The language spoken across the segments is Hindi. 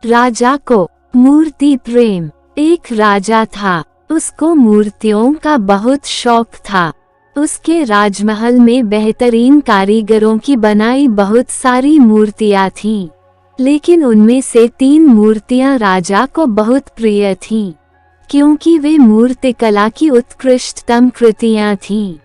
राजा को मूर्ति प्रेम। एक राजा था, उसको मूर्तियों का बहुत शौक था। उसके राजमहल में बेहतरीन कारीगरों की बनाई बहुत सारी मूर्तियां थीं, लेकिन उनमें से 3 मूर्तियां राजा को बहुत प्रिय थीं, क्योंकि वे मूर्तिकला की उत्कृष्टतम कृतियां थीं।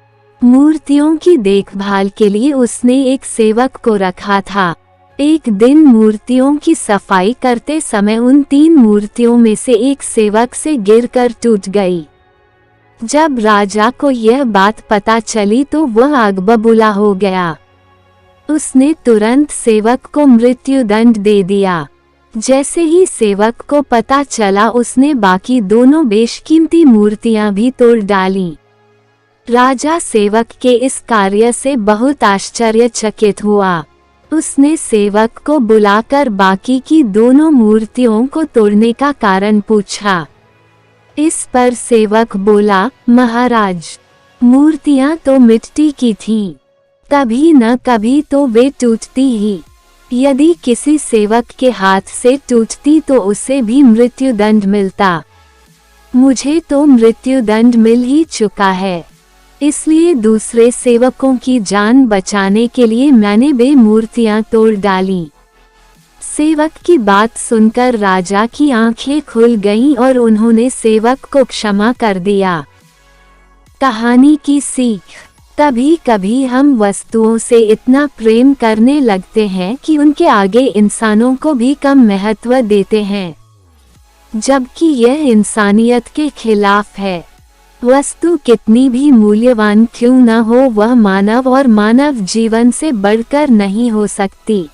मूर्तियों की देखभाल के लिए उसने एक सेवक को रखा था। एक दिन मूर्तियों की सफाई करते समय उन 3 मूर्तियों में से एक सेवक से गिरकर टूट गई। जब राजा को यह बात पता चली तो वह आग बबूला हो गया। उसने तुरंत सेवक को मृत्युदंड दे दिया। जैसे ही सेवक को पता चला, उसने बाकी दोनों बेशकीमती मूर्तियां भी तोड़ डाली। राजा सेवक के इस कार्य से बहुत आश्चर्यचकित हुआ। उसने सेवक को बुलाकर बाकी की दोनों मूर्तियों को तोड़ने का कारण पूछा। इस पर सेवक बोला, महाराज, मूर्तियां तो मिट्टी की थीं, कभी न कभी तो वे टूटती ही। यदि किसी सेवक के हाथ से टूटती तो उसे भी मृत्युदंड मिलता। मुझे तो मृत्युदंड मिल ही चुका है, इसलिए दूसरे सेवकों की जान बचाने के लिए मैंने वे मूर्तियां तोड़ डाली। सेवक की बात सुनकर राजा की आंखें खुल गईं और उन्होंने सेवक को क्षमा कर दिया। कहानी की सीख। कभी कभी हम वस्तुओं से इतना प्रेम करने लगते हैं कि उनके आगे इंसानों को भी कम महत्व देते हैं, जबकि यह इंसानियत के खिलाफ है। वस्तु कितनी भी मूल्यवान क्यों न हो, वह मानव और मानव जीवन से बढ़कर नहीं हो सकती।